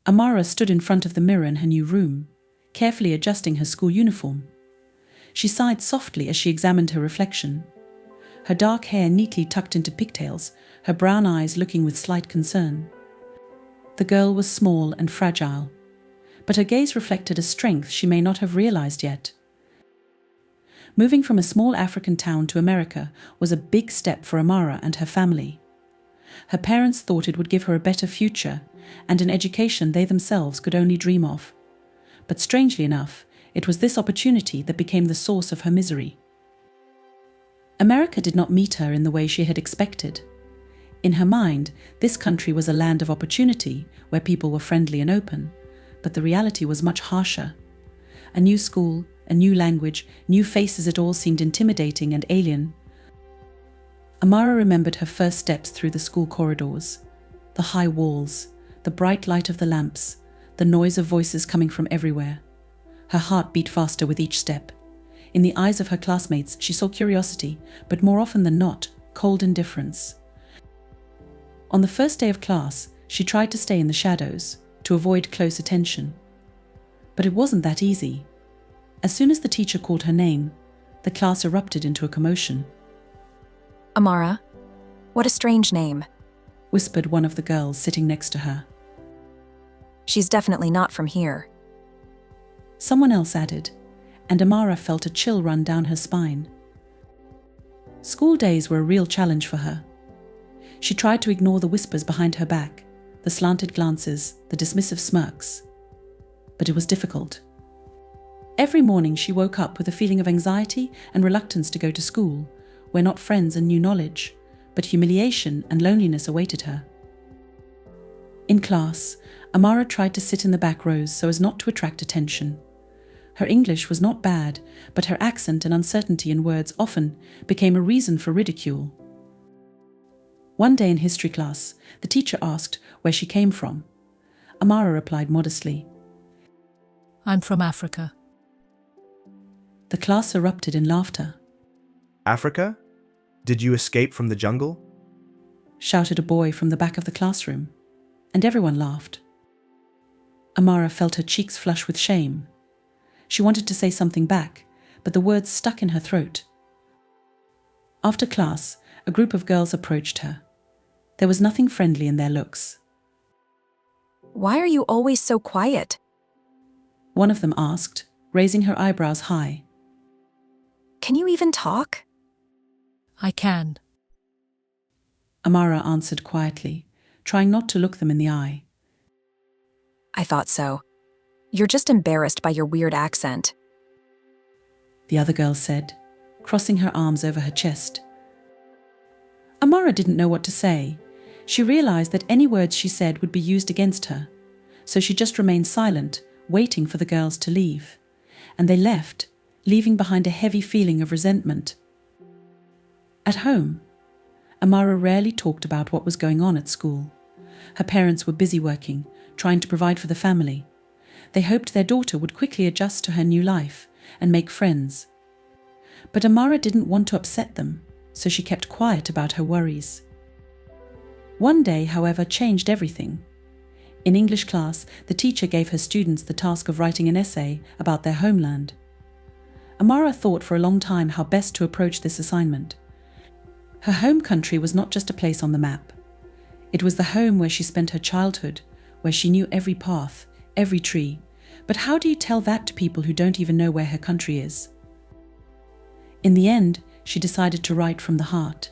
Amara stood in front of the mirror in her new room, carefully adjusting her school uniform. She sighed softly as she examined her reflection. Her dark hair neatly tucked into pigtails, her brown eyes looking with slight concern. The girl was small and fragile, but her gaze reflected a strength she may not have realized yet. Moving from a small African town to America was a big step for Amara and her family. Her parents thought it would give her a better future and an education they themselves could only dream of. But strangely enough, it was this opportunity that became the source of her misery. America did not meet her in the way she had expected. In her mind, this country was a land of opportunity where people were friendly and open, but the reality was much harsher. A new school, a new language, new faces, it all seemed intimidating and alien. Amara remembered her first steps through the school corridors, the high walls, the bright light of the lamps, the noise of voices coming from everywhere. Her heart beat faster with each step. In the eyes of her classmates, she saw curiosity, but more often than not, cold indifference. On the first day of class, she tried to stay in the shadows, to avoid close attention. But it wasn't that easy. As soon as the teacher called her name, the class erupted into a commotion. Amara, what a strange name, whispered one of the girls sitting next to her. She's definitely not from here. Someone else added, and Amara felt a chill run down her spine. School days were a real challenge for her. She tried to ignore the whispers behind her back, the slanted glances, the dismissive smirks. But it was difficult. Every morning she woke up with a feeling of anxiety and reluctance to go to school, where not friends and new knowledge, but humiliation and loneliness awaited her. In class, Amara tried to sit in the back rows so as not to attract attention. Her English was not bad, but her accent and uncertainty in words often became a reason for ridicule. One day in history class, the teacher asked where she came from. Amara replied modestly, "I'm from Africa." The class erupted in laughter. Africa? Did you escape from the jungle? Shouted a boy from the back of the classroom, and everyone laughed. Amara felt her cheeks flush with shame. She wanted to say something back, but the words stuck in her throat. After class, a group of girls approached her. There was nothing friendly in their looks. Why are you always so quiet? One of them asked, raising her eyebrows high. Can you even talk? "I can." Amara answered quietly, trying not to look them in the eye. I thought so. You're just embarrassed by your weird accent. The other girl said, crossing her arms over her chest. Amara didn't know what to say. She realized that any words she said would be used against her, so she just remained silent, waiting for the girls to leave. And they left, leaving behind a heavy feeling of resentment. At home, Amara rarely talked about what was going on at school. Her parents were busy working, trying to provide for the family. They hoped their daughter would quickly adjust to her new life and make friends. But Amara didn't want to upset them, so she kept quiet about her worries. One day, however, changed everything. In English class, the teacher gave her students the task of writing an essay about their homeland. Amara thought for a long time how best to approach this assignment. Her home country was not just a place on the map. It was the home where she spent her childhood, where she knew every path, every tree. But how do you tell that to people who don't even know where her country is? In the end, she decided to write from the heart.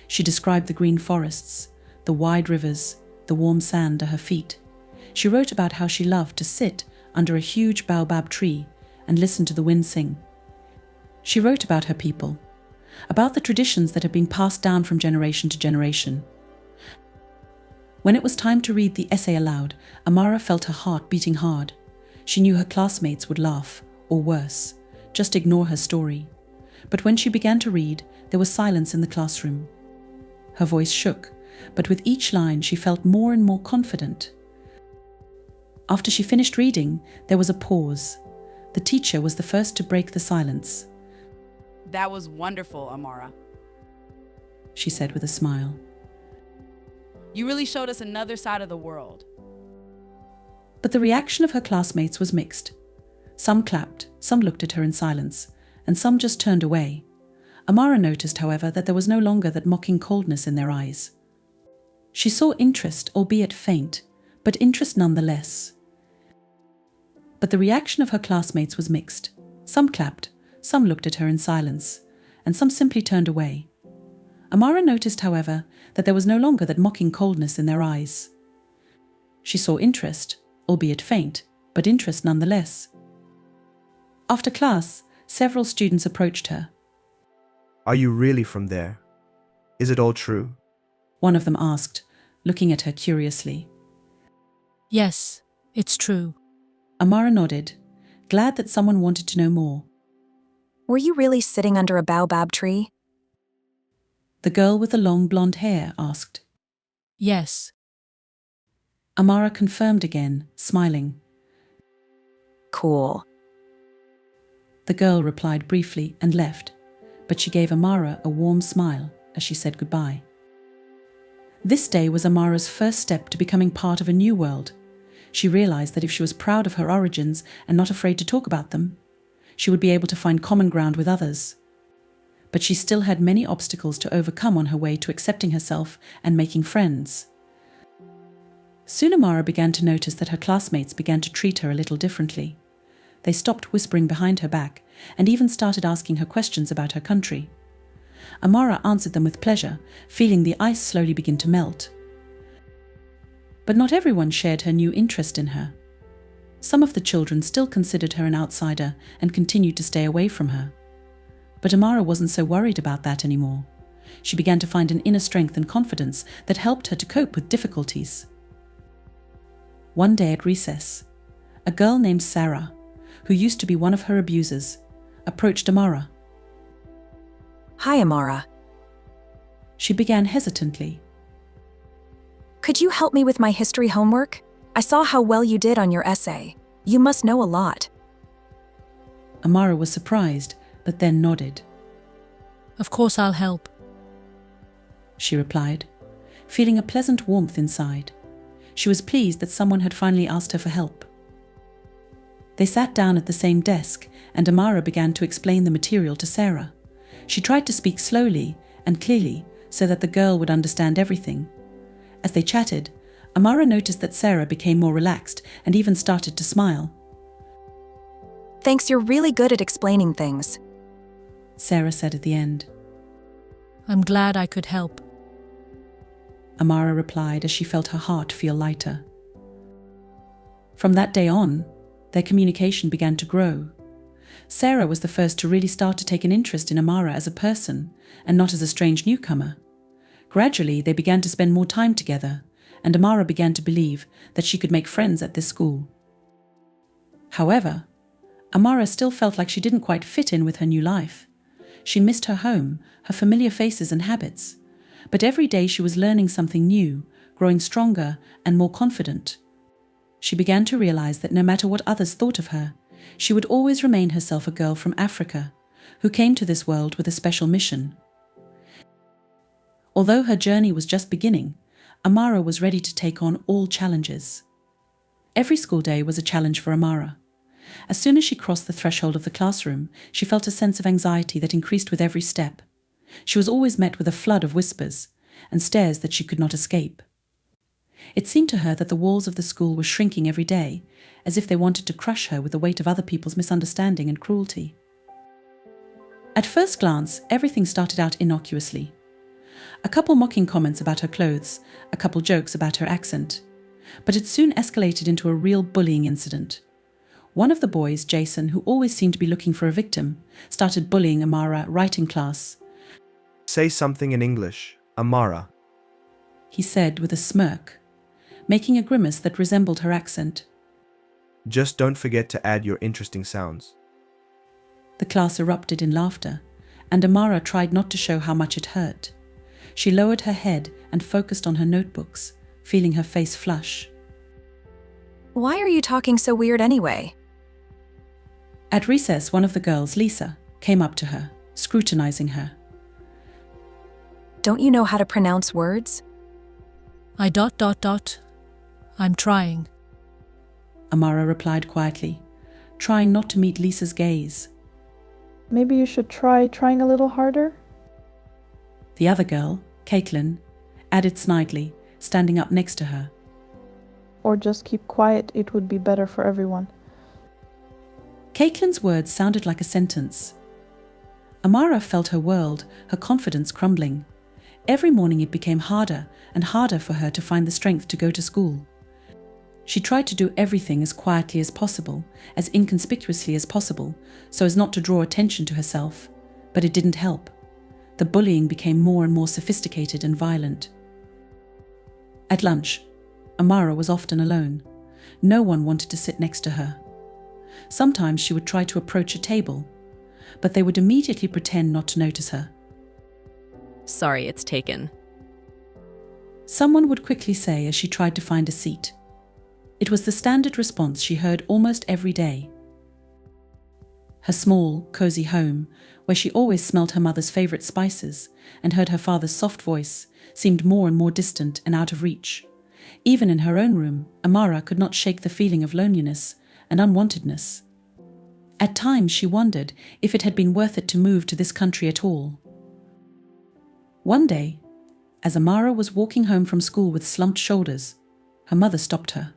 She described the green forests, the wide rivers, the warm sand at her feet. She wrote about how she loved to sit under a huge baobab tree and listen to the wind sing. She wrote about her people, about the traditions that had been passed down from generation to generation. When it was time to read the essay aloud, Amara felt her heart beating hard. She knew her classmates would laugh, or worse, just ignore her story. But when she began to read, there was silence in the classroom. Her voice shook, but with each line she felt more and more confident. After she finished reading, there was a pause. The teacher was the first to break the silence. "That was wonderful, Amara," she said with a smile. "You really showed us another side of the world." But the reaction of her classmates was mixed. Some clapped, some looked at her in silence, and some just turned away. Amara noticed, however, that there was no longer that mocking coldness in their eyes. She saw interest, albeit faint, but interest nonetheless. But the reaction of her classmates was mixed. Some clapped, some looked at her in silence, and some simply turned away. Amara noticed, however, that there was no longer that mocking coldness in their eyes. She saw interest, albeit faint, but interest nonetheless. After class, several students approached her. Are you really from there? Is it all true? One of them asked, looking at her curiously. Yes, it's true. Amara nodded, glad that someone wanted to know more. Were you really sitting under a baobab tree? The girl with the long blonde hair asked. Yes. Amara confirmed again, smiling. Cool. The girl replied briefly and left, but she gave Amara a warm smile as she said goodbye. This day was Amara's first step to becoming part of a new world. She realized that if she was proud of her origins and not afraid to talk about them, she would be able to find common ground with others. But she still had many obstacles to overcome on her way to accepting herself and making friends. Soon Amara began to notice that her classmates began to treat her a little differently. They stopped whispering behind her back and even started asking her questions about her country. Amara answered them with pleasure, feeling the ice slowly begin to melt. But not everyone shared her new interest in her. Some of the children still considered her an outsider and continued to stay away from her. But Amara wasn't so worried about that anymore. She began to find an inner strength and confidence that helped her to cope with difficulties. One day at recess, a girl named Sarah, who used to be one of her abusers, approached Amara. Hi, Amara. She began hesitantly. Could you help me with my history homework? I saw how well you did on your essay. You must know a lot. Amara was surprised, but then nodded. Of course I'll help. She replied, feeling a pleasant warmth inside. She was pleased that someone had finally asked her for help. They sat down at the same desk, and Amara began to explain the material to Sarah. She tried to speak slowly and clearly so that the girl would understand everything. As they chatted, Amara noticed that Sarah became more relaxed and even started to smile. Thanks, you're really good at explaining things. Sarah said at the end. I'm glad I could help. Amara replied as she felt her heart feel lighter. From that day on, their communication began to grow. Sarah was the first to really start to take an interest in Amara as a person and not as a strange newcomer. Gradually, they began to spend more time together, and Amara began to believe that she could make friends at this school. However, Amara still felt like she didn't quite fit in with her new life. She missed her home, her familiar faces and habits. But every day she was learning something new, growing stronger and more confident. She began to realize that no matter what others thought of her, she would always remain herself a girl from Africa, who came to this world with a special mission. Although her journey was just beginning, Amara was ready to take on all challenges. Every school day was a challenge for Amara. As soon as she crossed the threshold of the classroom, she felt a sense of anxiety that increased with every step. She was always met with a flood of whispers and stares that she could not escape. It seemed to her that the walls of the school were shrinking every day, as if they wanted to crush her with the weight of other people's misunderstanding and cruelty. At first glance, everything started out innocuously. A couple mocking comments about her clothes, a couple jokes about her accent. But it soon escalated into a real bullying incident. One of the boys, Jason, who always seemed to be looking for a victim, started bullying Amara right in class. Say something in English, Amara. He said with a smirk, making a grimace that resembled her accent. Just don't forget to add your interesting sounds. The class erupted in laughter, and Amara tried not to show how much it hurt. She lowered her head and focused on her notebooks, feeling her face flush. Why are you talking so weird anyway? At recess, one of the girls, Lisa, came up to her, scrutinizing her. Don't you know how to pronounce words? I'm trying. Amara replied quietly, trying not to meet Lisa's gaze. Maybe you should try trying a little harder? The other girl, Caitlin, added snidely, standing up next to her. Or just keep quiet, it would be better for everyone. Caitlin's words sounded like a sentence. Amara felt her world, her confidence crumbling. Every morning it became harder and harder for her to find the strength to go to school. She tried to do everything as quietly as possible, as inconspicuously as possible, so as not to draw attention to herself, but it didn't help. The bullying became more and more sophisticated and violent. At lunch, Amara was often alone. No one wanted to sit next to her. Sometimes she would try to approach a table, but they would immediately pretend not to notice her. Sorry, it's taken. Someone would quickly say as she tried to find a seat. It was the standard response she heard almost every day. Her small, cozy home, where she always smelled her mother's favorite spices and heard her father's soft voice, seemed more and more distant and out of reach. Even in her own room, Amara could not shake the feeling of loneliness and unwantedness. At times she wondered if it had been worth it to move to this country at all. One day, as Amara was walking home from school with slumped shoulders, her mother stopped her.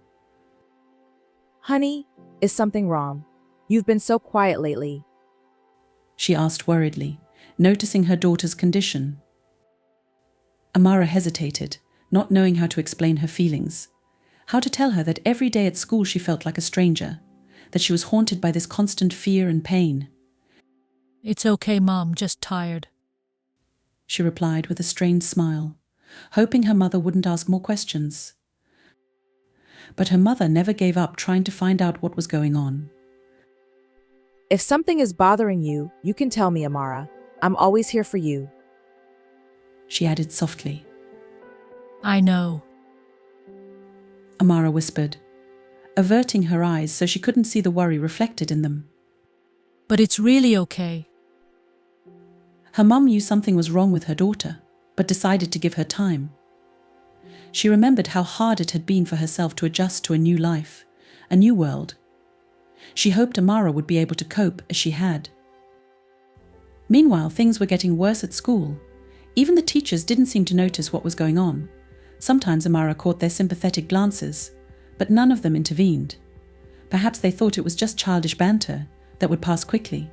Honey, is something wrong? You've been so quiet lately. She asked worriedly, noticing her daughter's condition. Amara hesitated, not knowing how to explain her feelings, how to tell her that every day at school she felt like a stranger, that she was haunted by this constant fear and pain. It's okay, Mom, just tired. She replied with a strained smile, hoping her mother wouldn't ask more questions. But her mother never gave up trying to find out what was going on. If something is bothering you, you can tell me, Amara. I'm always here for you. She added softly. I know. Amara whispered, averting her eyes so she couldn't see the worry reflected in them. But it's really okay. Her mum knew something was wrong with her daughter, but decided to give her time. She remembered how hard it had been for herself to adjust to a new life, a new world. She hoped Amara would be able to cope as she had. Meanwhile, things were getting worse at school. Even the teachers didn't seem to notice what was going on. Sometimes Amara caught their sympathetic glances, but none of them intervened. Perhaps they thought it was just childish banter that would pass quickly.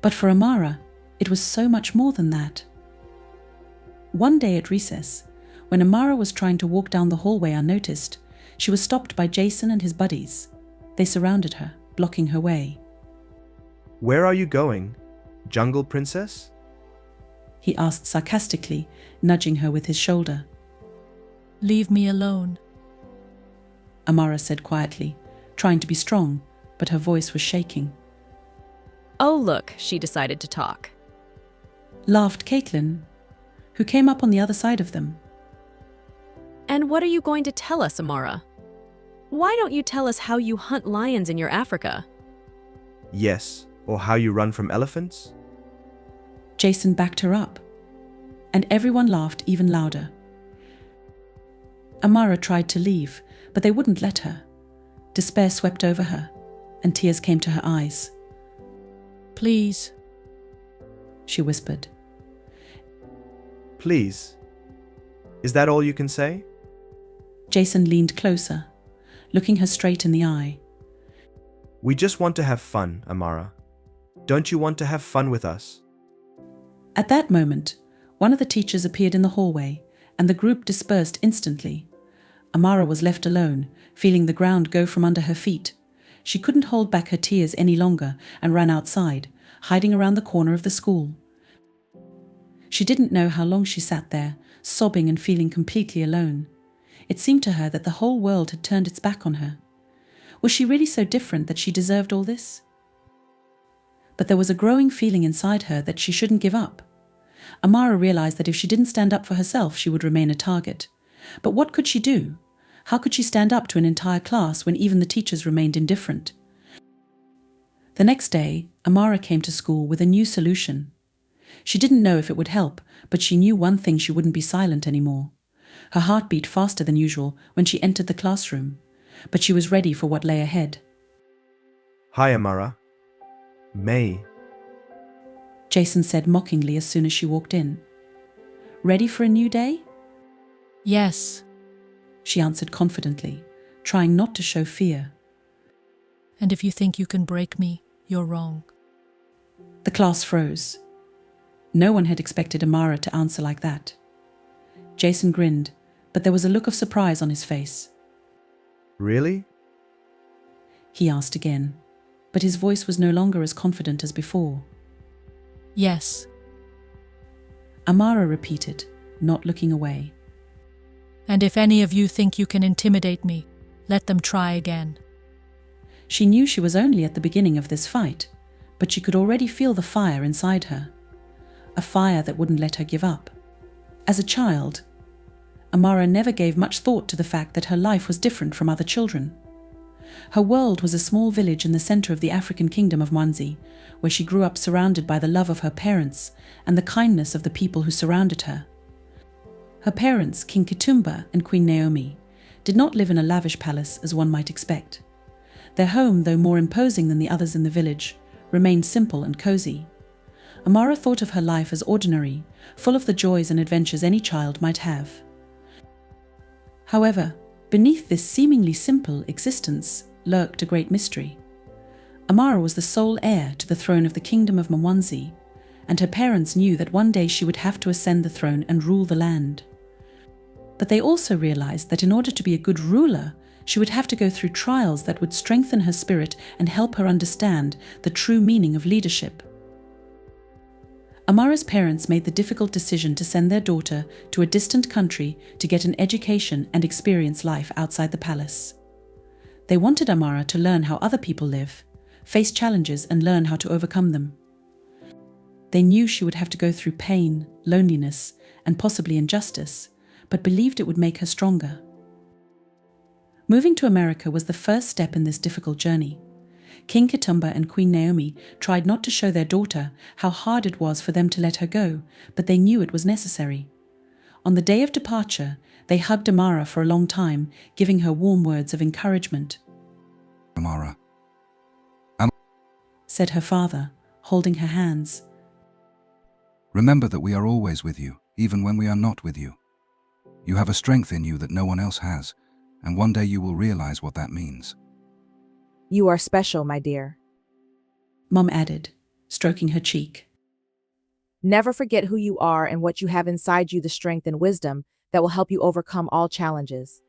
But for Amara, it was so much more than that. One day at recess, when Amara was trying to walk down the hallway unnoticed, she was stopped by Jason and his buddies. They surrounded her, blocking her way. Where are you going, Jungle Princess? He asked sarcastically, nudging her with his shoulder. Leave me alone. Amara said quietly, trying to be strong, but her voice was shaking. Oh, look, she decided to talk. Laughed Caitlin, who came up on the other side of them. And what are you going to tell us, Amara? Why don't you tell us how you hunt lions in your Africa? Yes, or how you run from elephants? Jason backed her up, and everyone laughed even louder. Amara tried to leave, but they wouldn't let her. Despair swept over her, and tears came to her eyes. Please. She whispered. Please. Is that all you can say? Jason leaned closer, looking her straight in the eye. We just want to have fun, Amara. Don't you want to have fun with us? At that moment, one of the teachers appeared in the hallway, and the group dispersed instantly. Amara was left alone, feeling the ground go from under her feet. She couldn't hold back her tears any longer and ran outside, hiding around the corner of the school. She didn't know how long she sat there, sobbing and feeling completely alone. It seemed to her that the whole world had turned its back on her. Was she really so different that she deserved all this? But there was a growing feeling inside her that she shouldn't give up. Amara realized that if she didn't stand up for herself, she would remain a target. But what could she do? How could she stand up to an entire class when even the teachers remained indifferent? The next day, Amara came to school with a new solution. She didn't know if it would help, but she knew one thing: she wouldn't be silent anymore. Her heart beat faster than usual when she entered the classroom. but she was ready for what lay ahead. Hi, Amara. May. Jason said mockingly as soon as she walked in. Ready for a new day? Yes. She answered confidently, trying not to show fear. And if you think you can break me, you're wrong. The class froze. No one had expected Amara to answer like that. Jason grinned, but there was a look of surprise on his face. Really? He asked again, but his voice was no longer as confident as before. Yes. Amara repeated, not looking away. And if any of you think you can intimidate me, let them try again. She knew she was only at the beginning of this fight, but she could already feel the fire inside her. A fire that wouldn't let her give up. As a child, Amara never gave much thought to the fact that her life was different from other children. Her world was a small village in the center of the African kingdom of Mwanzi, where she grew up surrounded by the love of her parents and the kindness of the people who surrounded her. Her parents, King Kitumba and Queen Naomi, did not live in a lavish palace as one might expect. Their home, though more imposing than the others in the village, remained simple and cozy. Amara thought of her life as ordinary, full of the joys and adventures any child might have. However, beneath this seemingly simple existence lurked a great mystery. Amara was the sole heir to the throne of the kingdom of Mwanzi, and her parents knew that one day she would have to ascend the throne and rule the land. But they also realized that in order to be a good ruler, she would have to go through trials that would strengthen her spirit and help her understand the true meaning of leadership. Amara's parents made the difficult decision to send their daughter to a distant country to get an education and experience life outside the palace. They wanted Amara to learn how other people live, face challenges and learn how to overcome them. They knew she would have to go through pain, loneliness, and possibly injustice, but believed it would make her stronger. Moving to America was the first step in this difficult journey. King Kitumba and Queen Naomi tried not to show their daughter how hard it was for them to let her go, but they knew it was necessary. On the day of departure, they hugged Amara for a long time, giving her warm words of encouragement. Amara, said her father, holding her hands. remember that we are always with you, even when we are not with you. You have a strength in you that no one else has, and one day you will realize what that means. You are special, my dear. Mum added, stroking her cheek. Never forget who you are and what you have inside you, the strength and wisdom that will help you overcome all challenges.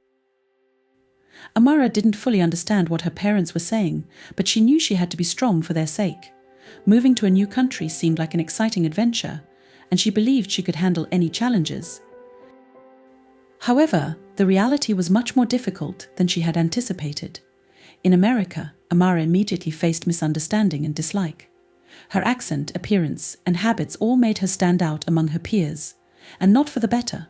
Amara didn't fully understand what her parents were saying, but she knew she had to be strong for their sake. Moving to a new country seemed like an exciting adventure, and she believed she could handle any challenges. However, the reality was much more difficult than she had anticipated. In America, Amara immediately faced misunderstanding and dislike. Her accent, appearance, and habits all made her stand out among her peers, and not for the better.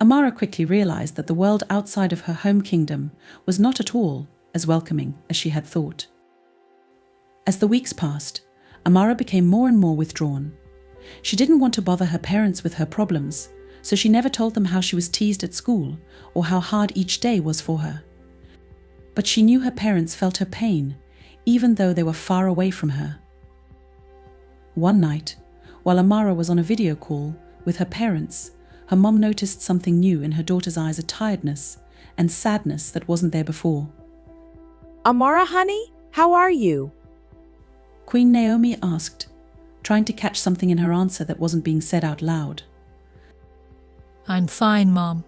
Amara quickly realized that the world outside of her home kingdom was not at all as welcoming as she had thought. As the weeks passed, Amara became more and more withdrawn. She didn't want to bother her parents with her problems, so she never told them how she was teased at school or how hard each day was for her. But she knew her parents felt her pain, even though they were far away from her. One night, while Amara was on a video call with her parents, her mom noticed something new in her daughter's eyes, a tiredness and sadness that wasn't there before. Amara, honey, how are you? Queen Naomi asked, trying to catch something in her answer that wasn't being said out loud. I'm fine, Mom.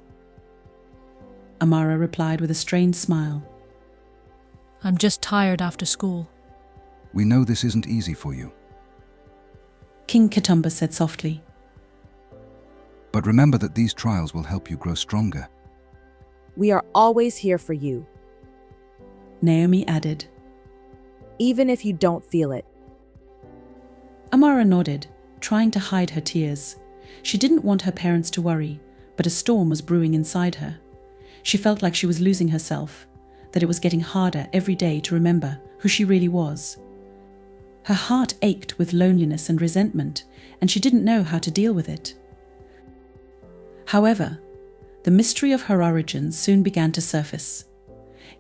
Amara replied with a strained smile. I'm just tired after school. We know this isn't easy for you. King Kitumba said softly. But remember that these trials will help you grow stronger. We are always here for you, Naomi added. even if you don't feel it. Amara nodded, trying to hide her tears. She didn't want her parents to worry, but a storm was brewing inside her. She felt like she was losing herself, that it was getting harder every day to remember who she really was. Her heart ached with loneliness and resentment, and she didn't know how to deal with it. However, the mystery of her origins soon began to surface.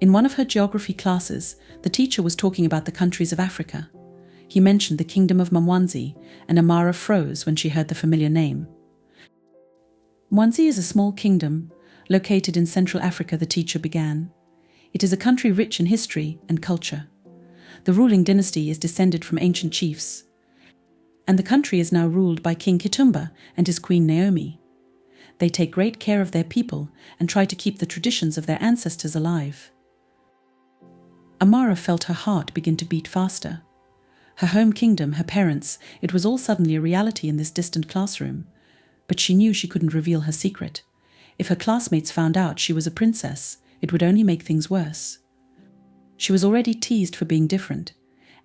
In one of her geography classes, the teacher was talking about the countries of Africa. He mentioned the kingdom of Mwanzi, and Amara froze when she heard the familiar name. Mwanzi is a small kingdom located in Central Africa, the teacher began. It is a country rich in history and culture. The ruling dynasty is descended from ancient chiefs, and the country is now ruled by King Kitumba and his queen Naomi. They take great care of their people and try to keep the traditions of their ancestors alive. Amara felt her heart begin to beat faster. Her home kingdom, her parents, it was all suddenly a reality in this distant classroom. But she knew she couldn't reveal her secret. If her classmates found out she was a princess, it would only make things worse. She was already teased for being different,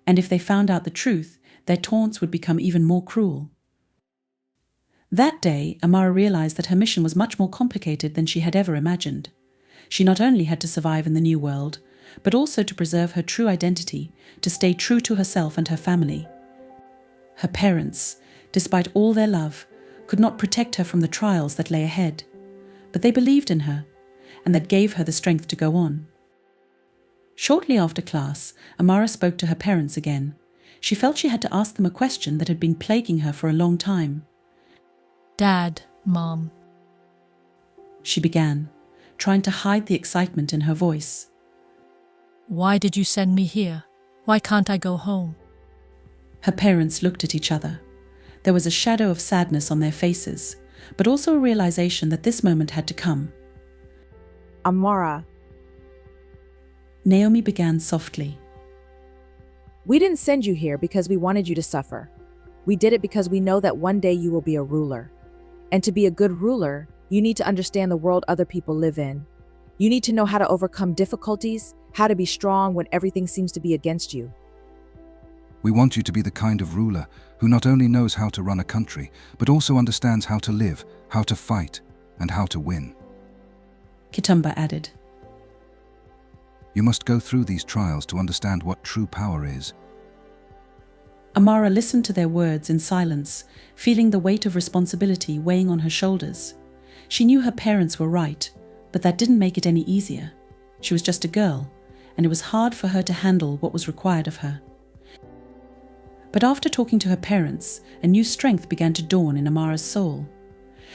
and if they found out the truth, their taunts would become even more cruel. That day, Amara realized that her mission was much more complicated than she had ever imagined. She not only had to survive in the new world, but also to preserve her true identity, to stay true to herself and her family. Her parents, despite all their love, could not protect her from the trials that lay ahead, but they believed in her, and that gave her the strength to go on. Shortly after class, Amara spoke to her parents again. She felt she had to ask them a question that had been plaguing her for a long time. Dad, Mom. She began, trying to hide the excitement in her voice. Why did you send me here? Why can't I go home? Her parents looked at each other. There was a shadow of sadness on their faces, but also a realization that this moment had to come. Amara, Naomi began softly. we didn't send you here because we wanted you to suffer. We did it because we know that one day you will be a ruler. And to be a good ruler, you need to understand the world other people live in. You need to know how to overcome difficulties, how to be strong when everything seems to be against you. We want you to be the kind of ruler who not only knows how to run a country, but also understands how to live, how to fight, and how to win. Kitumba added. You must go through these trials to understand what true power is. Amara listened to their words in silence, feeling the weight of responsibility weighing on her shoulders. She knew her parents were right, but that didn't make it any easier. She was just a girl, and it was hard for her to handle what was required of her. But after talking to her parents, a new strength began to dawn in Amara's soul.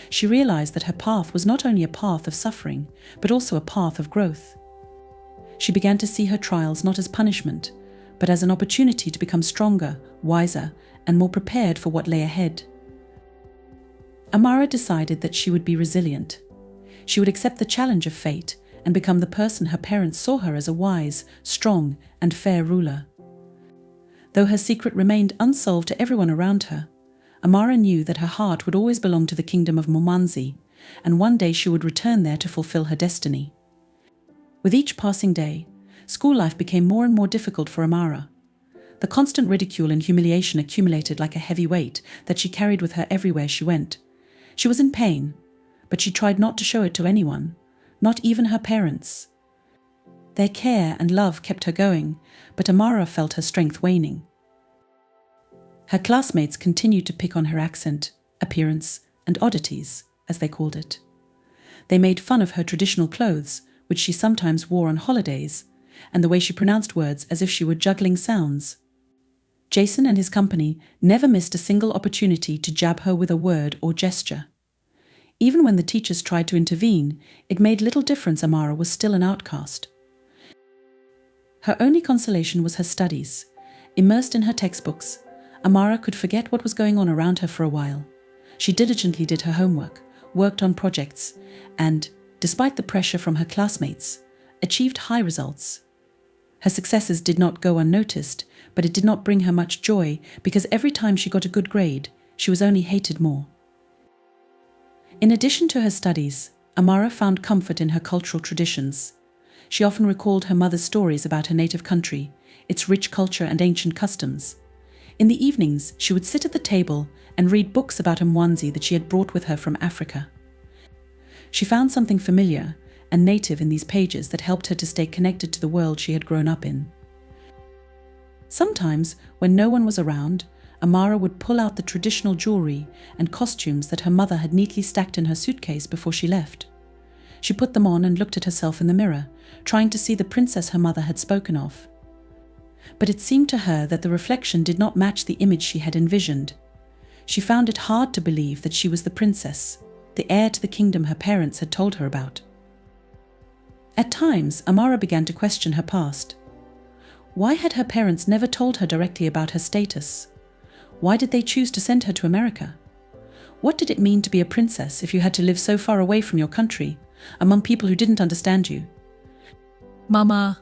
She realized that her path was not only a path of suffering, but also a path of growth. She began to see her trials not as punishment, but as an opportunity to become stronger, wiser, and more prepared for what lay ahead. Amara decided that she would be resilient. She would accept the challenge of fate and become the person her parents saw her as, a wise, strong, and fair ruler. Though her secret remained unsolved to everyone around her, Amara knew that her heart would always belong to the kingdom of Mwanzi, and one day she would return there to fulfill her destiny. With each passing day, school life became more and more difficult for Amara. The constant ridicule and humiliation accumulated like a heavy weight that she carried with her everywhere she went. She was in pain, but she tried not to show it to anyone, not even her parents. Their care and love kept her going, but Amara felt her strength waning. Her classmates continued to pick on her accent, appearance, and oddities, as they called it. They made fun of her traditional clothes, which she sometimes wore on holidays, and the way she pronounced words as if she were juggling sounds. Jason and his company never missed a single opportunity to jab her with a word or gesture. Even when the teachers tried to intervene, it made little difference. Amara was still an outcast. Her only consolation was her studies. Immersed in her textbooks, Amara could forget what was going on around her for a while. She diligently did her homework, worked on projects, and, despite the pressure from her classmates, achieved high results. Her successes did not go unnoticed, but it did not bring her much joy because every time she got a good grade, she was only hated more. In addition to her studies, Amara found comfort in her cultural traditions. She often recalled her mother's stories about her native country, its rich culture and ancient customs. In the evenings, she would sit at the table and read books about Mwanzi that she had brought with her from Africa. She found something familiar and native in these pages that helped her to stay connected to the world she had grown up in. Sometimes, when no one was around, Amara would pull out the traditional jewelry and costumes that her mother had neatly stacked in her suitcase before she left. She put them on and looked at herself in the mirror, trying to see the princess her mother had spoken of. But it seemed to her that the reflection did not match the image she had envisioned. She found it hard to believe that she was the princess, the heir to the kingdom her parents had told her about. At times, Amara began to question her past. Why had her parents never told her directly about her status? Why did they choose to send her to America? What did it mean to be a princess if you had to live so far away from your country, among people who didn't understand you? Mama,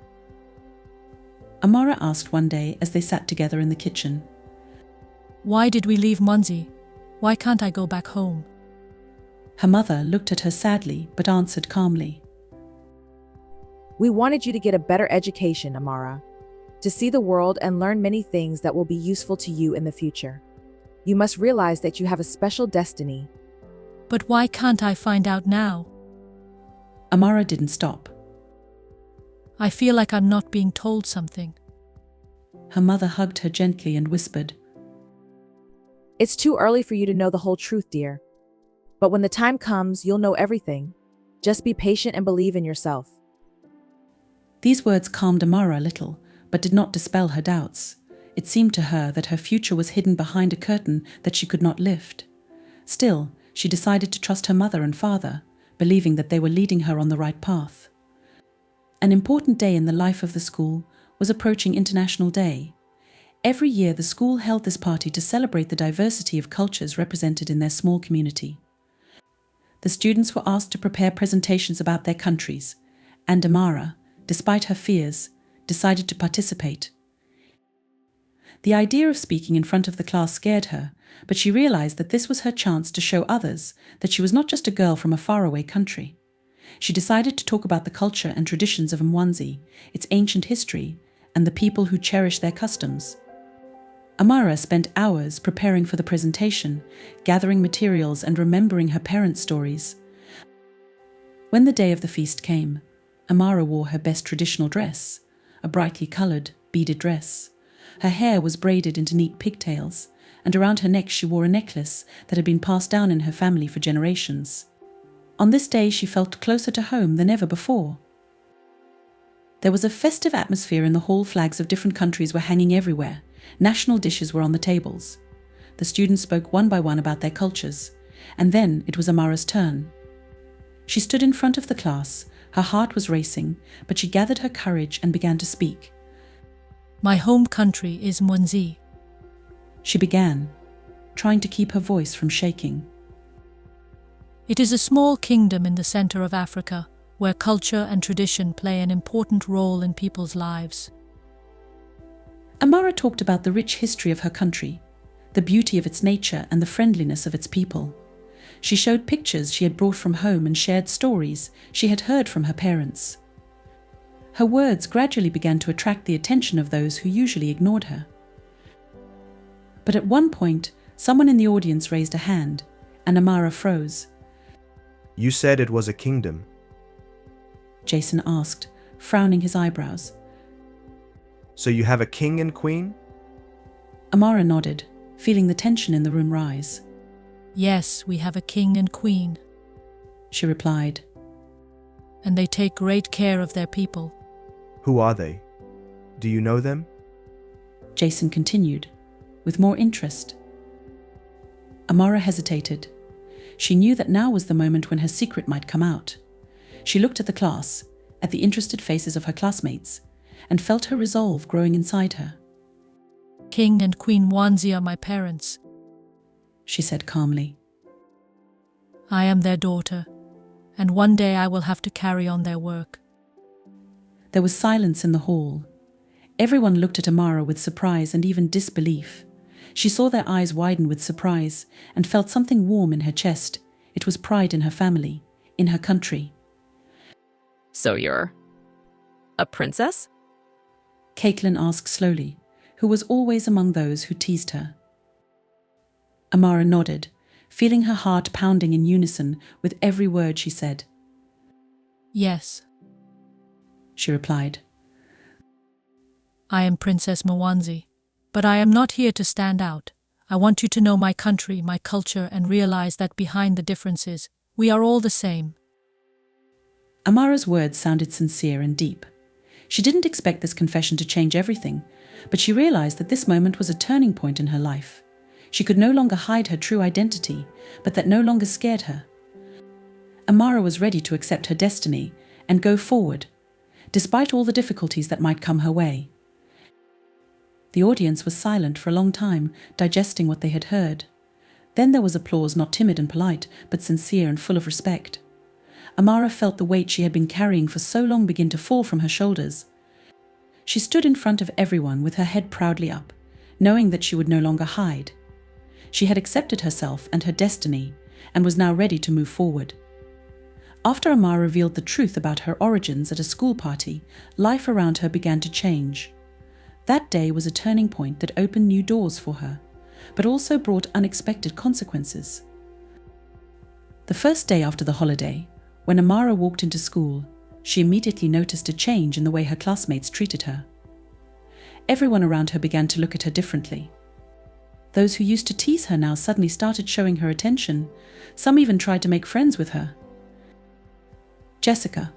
Amara asked one day as they sat together in the kitchen. why did we leave Munzi? Why can't I go back home? Her mother looked at her sadly but answered calmly. We wanted you to get a better education, Amara, to see the world and learn many things that will be useful to you in the future. You must realize that you have a special destiny. But why can't I find out now? Amara didn't stop. I feel like I'm not being told something. Her mother hugged her gently and whispered, It's too early for you to know the whole truth, dear. But when the time comes, you'll know everything. Just be patient and believe in yourself. These words calmed Amara a little, but did not dispel her doubts. It seemed to her that her future was hidden behind a curtain that she could not lift. Still, she decided to trust her mother and father, believing that they were leading her on the right path. An important day in the life of the school was approaching International Day. Every year the school held this party to celebrate the diversity of cultures represented in their small community. The students were asked to prepare presentations about their countries, and Amara, despite her fears, decided to participate. The idea of speaking in front of the class scared her, but she realized that this was her chance to show others that she was not just a girl from a faraway country. She decided to talk about the culture and traditions of Mwanzi, its ancient history, and the people who cherish their customs. Amara spent hours preparing for the presentation, gathering materials and remembering her parents' stories. When the day of the feast came, Amara wore her best traditional dress, a brightly coloured, beaded dress. Her hair was braided into neat pigtails, and around her neck she wore a necklace that had been passed down in her family for generations. On this day she felt closer to home than ever before. There was a festive atmosphere in the hall. Flags of different countries were hanging everywhere. National dishes were on the tables. The students spoke one by one about their cultures, and then it was Amara's turn. She stood in front of the class. Her heart was racing, but she gathered her courage and began to speak. My home country is Mwanzi. She began, trying to keep her voice from shaking. It is a small kingdom in the center of Africa, where culture and tradition play an important role in people's lives. Amara talked about the rich history of her country, the beauty of its nature and the friendliness of its people. She showed pictures she had brought from home and shared stories she had heard from her parents. Her words gradually began to attract the attention of those who usually ignored her. But at one point, someone in the audience raised a hand, and Amara froze. You said it was a kingdom. Jason asked, frowning his eyebrows. So you have a king and queen? Amara nodded, feeling the tension in the room rise. Yes, we have a king and queen, She replied. and they take great care of their people. Who are they? Do you know them? Jason continued, with more interest. Amara hesitated. She knew that now was the moment when her secret might come out. She looked at the class, at the interested faces of her classmates, and felt her resolve growing inside her. King and Queen Mwanzi are my parents. She said calmly. I am their daughter, and one day I will have to carry on their work. There was silence in the hall. Everyone looked at Amara with surprise and even disbelief. She saw their eyes widen with surprise and felt something warm in her chest. It was pride in her family, in her country. So you're a princess? Caitlin asked slowly, who was always among those who teased her. Amara nodded, feeling her heart pounding in unison with every word she said. Yes, She replied. I am Princess Mwanzi, but I am not here to stand out. I want you to know my country, my culture, and realize that behind the differences, we are all the same. Amara's words sounded sincere and deep. She didn't expect this confession to change everything, but she realized that this moment was a turning point in her life. She could no longer hide her true identity, but that no longer scared her. Amara was ready to accept her destiny and go forward, despite all the difficulties that might come her way. The audience was silent for a long time, digesting what they had heard. Then there was applause, not timid and polite, but sincere and full of respect. Amara felt the weight she had been carrying for so long begin to fall from her shoulders. She stood in front of everyone with her head proudly up, knowing that she would no longer hide. She had accepted herself and her destiny, and was now ready to move forward. After Amara revealed the truth about her origins at a school party, life around her began to change. That day was a turning point that opened new doors for her, but also brought unexpected consequences. The first day after the holiday, when Amara walked into school, she immediately noticed a change in the way her classmates treated her. Everyone around her began to look at her differently. Those who used to tease her now suddenly started showing her attention. Some even tried to make friends with her. Jessica,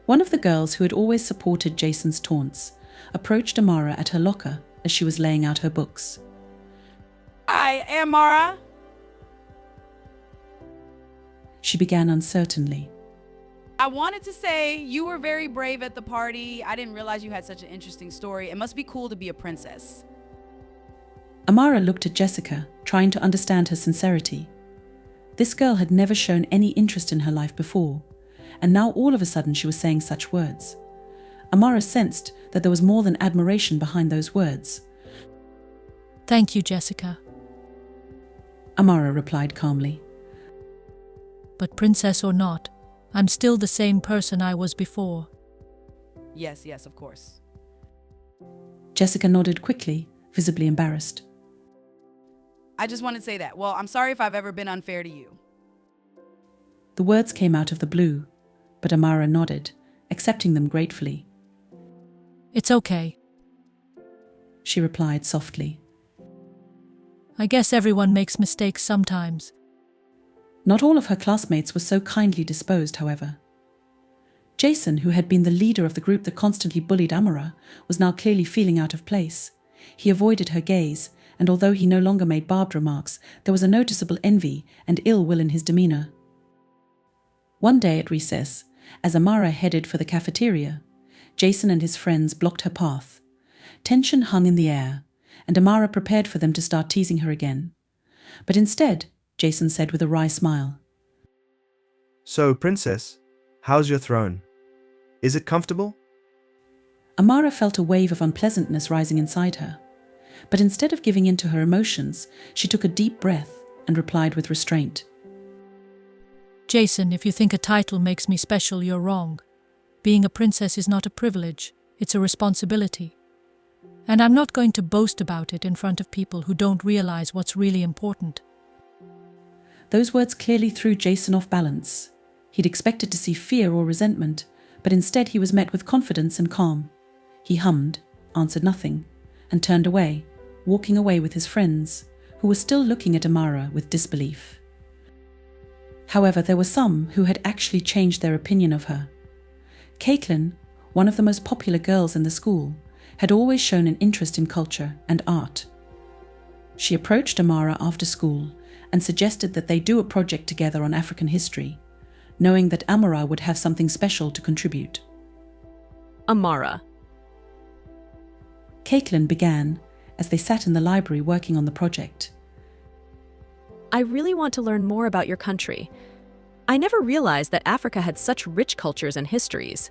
one of the girls who had always supported Jason's taunts, approached Amara at her locker as she was laying out her books. Hi, Amara. She began uncertainly. I wanted to say you were very brave at the party. I didn't realize you had such an interesting story. It must be cool to be a princess. Amara looked at Jessica, trying to understand her sincerity. This girl had never shown any interest in her life before, and now all of a sudden she was saying such words. Amara sensed that there was more than admiration behind those words. Thank you, Jessica. Amara replied calmly. But princess or not, I'm still the same person I was before. Yes, of course. Jessica nodded quickly, visibly embarrassed. I just wanted to say that. Well, I'm sorry if I've ever been unfair to you. The words came out of the blue, but Amara nodded, accepting them gratefully. It's okay. She replied softly. I guess everyone makes mistakes sometimes. Not all of her classmates were so kindly disposed, however. Jason, who had been the leader of the group that constantly bullied Amara, was now clearly feeling out of place. He avoided her gaze, and although he no longer made barbed remarks, there was a noticeable envy and ill will in his demeanor. One day at recess, as Amara headed for the cafeteria, Jason and his friends blocked her path. Tension hung in the air, and Amara prepared for them to start teasing her again. But instead, Jason said with a wry smile, So, princess, how's your throne? Is it comfortable? Amara felt a wave of unpleasantness rising inside her. But instead of giving in to her emotions, she took a deep breath and replied with restraint. Jason, if you think a title makes me special, you're wrong. Being a princess is not a privilege, it's a responsibility. And I'm not going to boast about it in front of people who don't realize what's really important. Those words clearly threw Jason off balance. He'd expected to see fear or resentment, but instead he was met with confidence and calm. He hummed, answered nothing, and turned away, walking away with his friends, who were still looking at Amara with disbelief. However, there were some who had actually changed their opinion of her. Caitlin, one of the most popular girls in the school, had always shown an interest in culture and art. She approached Amara after school and suggested that they do a project together on African history, knowing that Amara would have something special to contribute. Amara. Caitlin began as they sat in the library working on the project. I really want to learn more about your country. I never realized that Africa had such rich cultures and histories.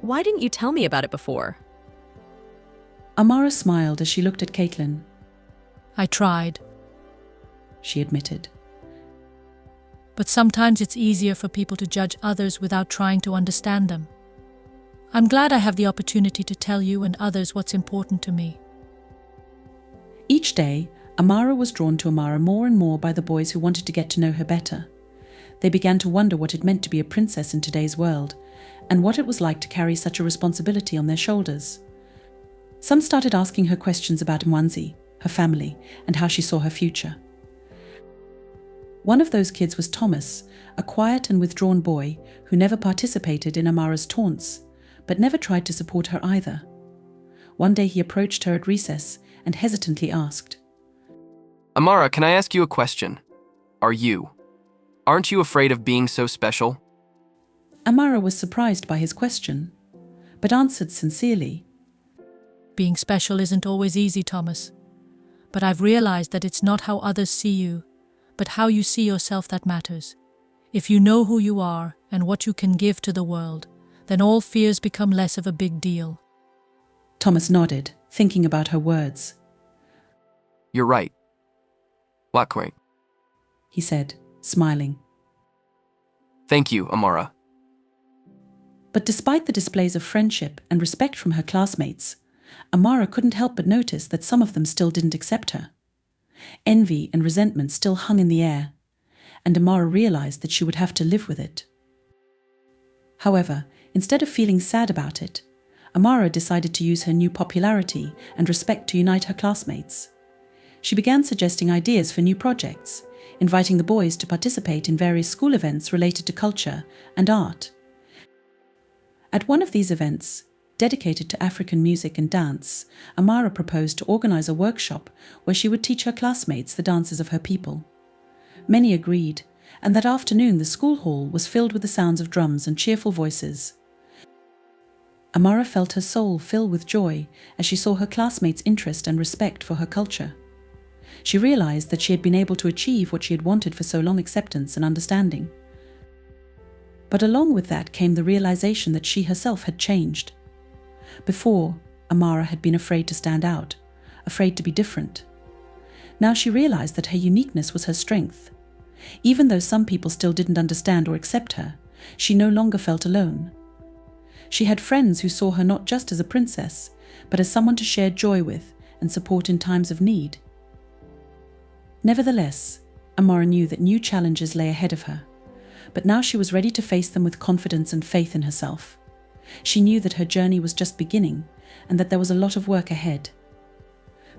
Why didn't you tell me about it before? Amara smiled as she looked at Caitlin. I tried. She admitted. But sometimes it's easier for people to judge others without trying to understand them. I'm glad I have the opportunity to tell you and others what's important to me. Each day, Amara was drawn to Amara more and more by the boys who wanted to get to know her better. They began to wonder what it meant to be a princess in today's world, and what it was like to carry such a responsibility on their shoulders. Some started asking her questions about Mwanzi, her family, and how she saw her future. One of those kids was Thomas, a quiet and withdrawn boy who never participated in Amara's taunts, but never tried to support her either. One day he approached her at recess and hesitantly asked, Amara, can I ask you a question? Aren't you afraid of being so special? Amara was surprised by his question, but answered sincerely, Being special isn't always easy, Thomas. But I've realized that it's not how others see you, but how you see yourself that matters. If you know who you are and what you can give to the world, then all fears become less of a big deal. Thomas nodded, thinking about her words. You're right. Quack, He said, smiling. Thank you, Amara. But despite the displays of friendship and respect from her classmates, Amara couldn't help but notice that some of them still didn't accept her. Envy and resentment still hung in the air, and Amara realized that she would have to live with it. However, instead of feeling sad about it, Amara decided to use her new popularity and respect to unite her classmates. She began suggesting ideas for new projects, inviting the boys to participate in various school events related to culture and art. At one of these events, dedicated to African music and dance, Amara proposed to organize a workshop where she would teach her classmates the dances of her people. Many agreed, and that afternoon the school hall was filled with the sounds of drums and cheerful voices. Amara felt her soul fill with joy as she saw her classmates' interest and respect for her culture. She realized that she had been able to achieve what she had wanted for so long: acceptance and understanding. But along with that came the realization that she herself had changed. Before, Amara had been afraid to stand out, afraid to be different. Now she realized that her uniqueness was her strength. Even though some people still didn't understand or accept her, she no longer felt alone. She had friends who saw her not just as a princess, but as someone to share joy with and support in times of need. Nevertheless, Amara knew that new challenges lay ahead of her, but now she was ready to face them with confidence and faith in herself. She knew that her journey was just beginning and that there was a lot of work ahead.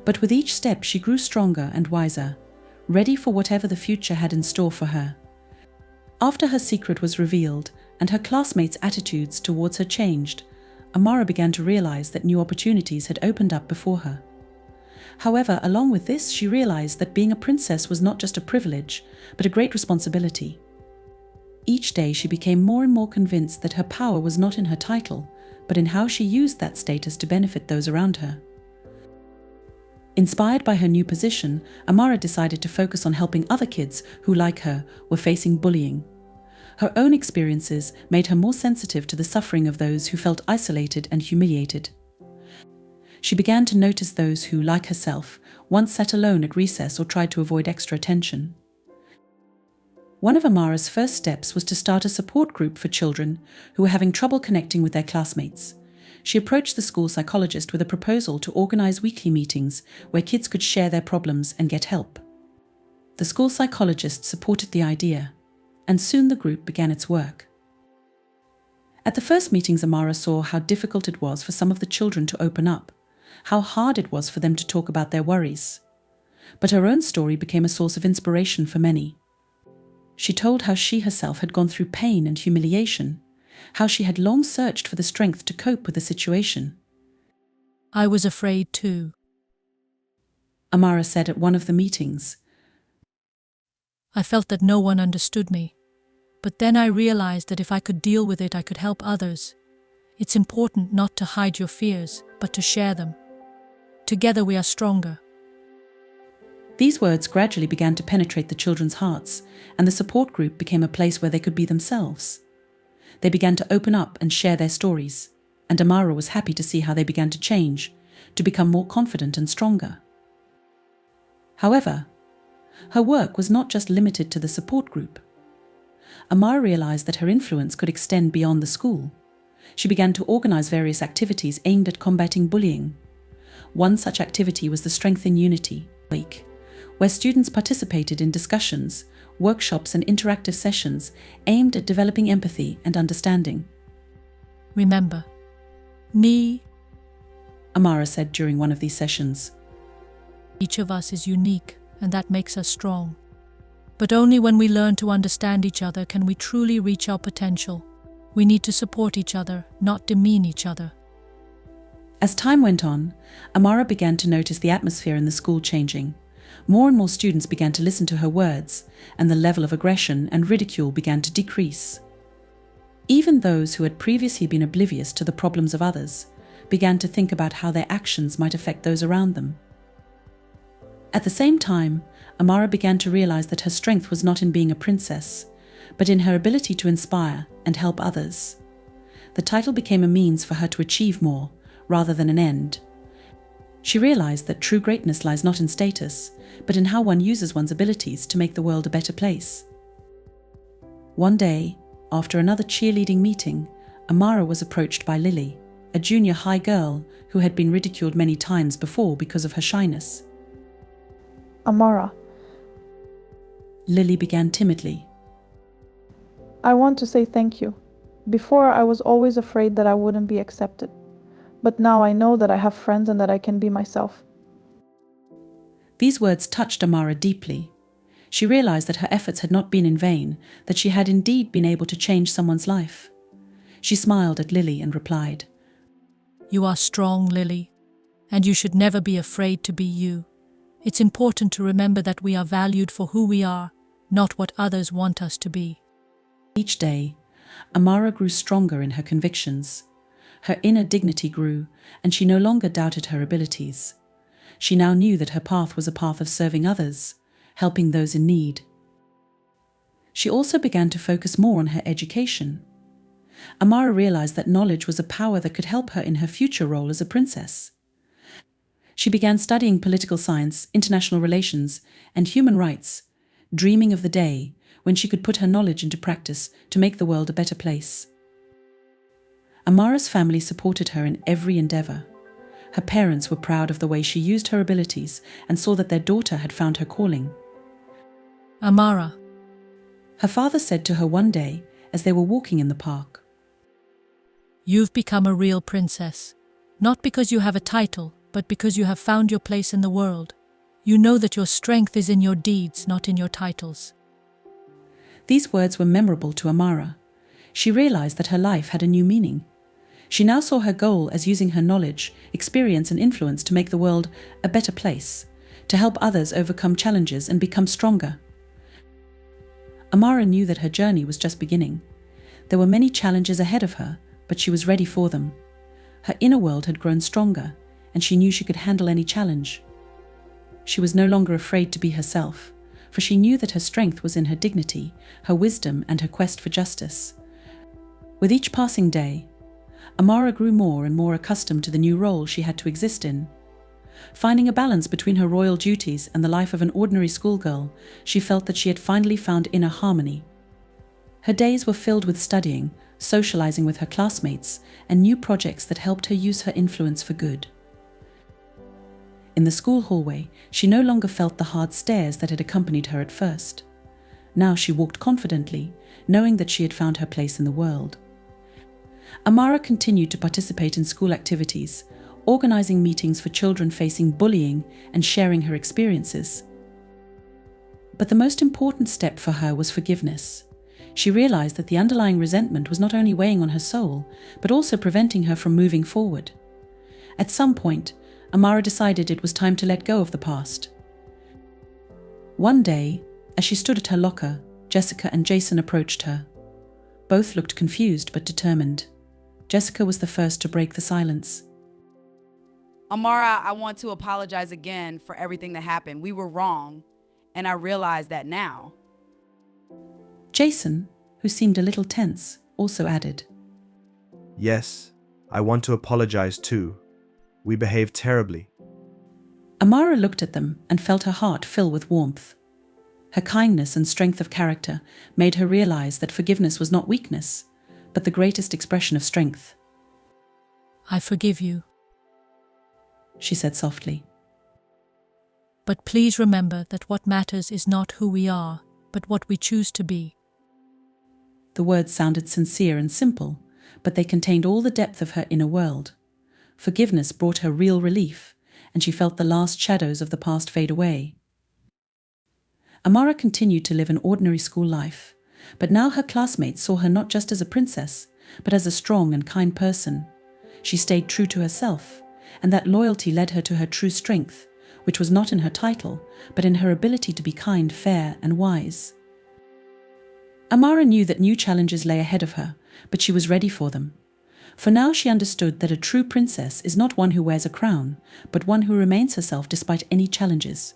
But with each step she grew stronger and wiser, ready for whatever the future had in store for her. After her secret was revealed and her classmates' attitudes towards her changed, Amara began to realize that new opportunities had opened up before her. However, along with this, she realized that being a princess was not just a privilege, but a great responsibility. Each day she became more and more convinced that her power was not in her title, but in how she used that status to benefit those around her. Inspired by her new position, Amara decided to focus on helping other kids who, like her, were facing bullying. Her own experiences made her more sensitive to the suffering of those who felt isolated and humiliated. She began to notice those who, like herself, once sat alone at recess or tried to avoid extra attention. One of Amara's first steps was to start a support group for children who were having trouble connecting with their classmates. She approached the school psychologist with a proposal to organize weekly meetings where kids could share their problems and get help. The school psychologist supported the idea, and soon the group began its work. At the first meetings, Amara saw how difficult it was for some of the children to open up, how hard it was for them to talk about their worries. But her own story became a source of inspiration for many. She told how she herself had gone through pain and humiliation, how she had long searched for the strength to cope with the situation. I was afraid too, Amara said at one of the meetings. I felt that no one understood me. But then I realized that if I could deal with it, I could help others. It's important not to hide your fears, but to share them. Together we are stronger. These words gradually began to penetrate the children's hearts, and the support group became a place where they could be themselves. They began to open up and share their stories, and Amara was happy to see how they began to change, to become more confident and stronger. However, her work was not just limited to the support group. Amara realized that her influence could extend beyond the school. She began to organize various activities aimed at combating bullying. One such activity was the Strength in Unity Week, where students participated in discussions, workshops and interactive sessions aimed at developing empathy and understanding. Remember, me, Amara said during one of these sessions. Each of us is unique, and that makes us strong. But only when we learn to understand each other can we truly reach our potential. We need to support each other, not demean each other. As time went on, Amara began to notice the atmosphere in the school changing. More and more students began to listen to her words, and the level of aggression and ridicule began to decrease. Even those who had previously been oblivious to the problems of others began to think about how their actions might affect those around them. At the same time, Amara began to realize that her strength was not in being a princess, but in her ability to inspire and help others. The title became a means for her to achieve more, rather than an end. She realized that true greatness lies not in status, but in how one uses one's abilities to make the world a better place. One day, after another cheerleading meeting, Amara was approached by Lily, a junior high girl who had been ridiculed many times before because of her shyness. Amara, Lily began timidly. I want to say thank you. Before, I was always afraid that I wouldn't be accepted. But now I know that I have friends and that I can be myself. These words touched Amara deeply. She realized that her efforts had not been in vain, that she had indeed been able to change someone's life. She smiled at Lily and replied, You are strong, Lily, and you should never be afraid to be you. It's important to remember that we are valued for who we are, not what others want us to be. Each day, Amara grew stronger in her convictions. Her inner dignity grew, and she no longer doubted her abilities. She now knew that her path was a path of serving others, helping those in need. She also began to focus more on her education. Amara realized that knowledge was a power that could help her in her future role as a princess. She began studying political science, international relations, and human rights, dreaming of the day when she could put her knowledge into practice to make the world a better place. Amara's family supported her in every endeavor. Her parents were proud of the way she used her abilities and saw that their daughter had found her calling. Amara, her father said to her one day as they were walking in the park, You've become a real princess, not because you have a title, but because you have found your place in the world. You know that your strength is in your deeds, not in your titles. These words were memorable to Amara. She realized that her life had a new meaning. She now saw her goal as using her knowledge, experience, and influence to make the world a better place, to help others overcome challenges and become stronger. Amara knew that her journey was just beginning. There were many challenges ahead of her, but she was ready for them. Her inner world had grown stronger, and she knew she could handle any challenge. She was no longer afraid to be herself, for she knew that her strength was in her dignity, her wisdom, and her quest for justice. With each passing day, Amara grew more and more accustomed to the new role she had to exist in. Finding a balance between her royal duties and the life of an ordinary schoolgirl, she felt that she had finally found inner harmony. Her days were filled with studying, socializing with her classmates, and new projects that helped her use her influence for good. In the school hallway, she no longer felt the hard stares that had accompanied her at first. Now she walked confidently, knowing that she had found her place in the world. Amara continued to participate in school activities, organizing meetings for children facing bullying and sharing her experiences. But the most important step for her was forgiveness. She realized that the underlying resentment was not only weighing on her soul, but also preventing her from moving forward. At some point, Amara decided it was time to let go of the past. One day, as she stood at her locker, Jessica and Jason approached her. Both looked confused but determined. Jessica was the first to break the silence. Amara, I want to apologize again for everything that happened. We were wrong, and I realize that now. Jason, who seemed a little tense, also added, Yes, I want to apologize too. We behaved terribly. Amara looked at them and felt her heart fill with warmth. Her kindness and strength of character made her realize that forgiveness was not weakness, but the greatest expression of strength. I forgive you, she said softly. But please remember that what matters is not who we are, but what we choose to be. The words sounded sincere and simple, but they contained all the depth of her inner world. Forgiveness brought her real relief, and she felt the last shadows of the past fade away. Amara continued to live an ordinary school life, but now her classmates saw her not just as a princess, but as a strong and kind person. She stayed true to herself, and that loyalty led her to her true strength, which was not in her title, but in her ability to be kind, fair, and wise. Amara knew that new challenges lay ahead of her, but she was ready for them. For now she understood that a true princess is not one who wears a crown, but one who remains herself despite any challenges.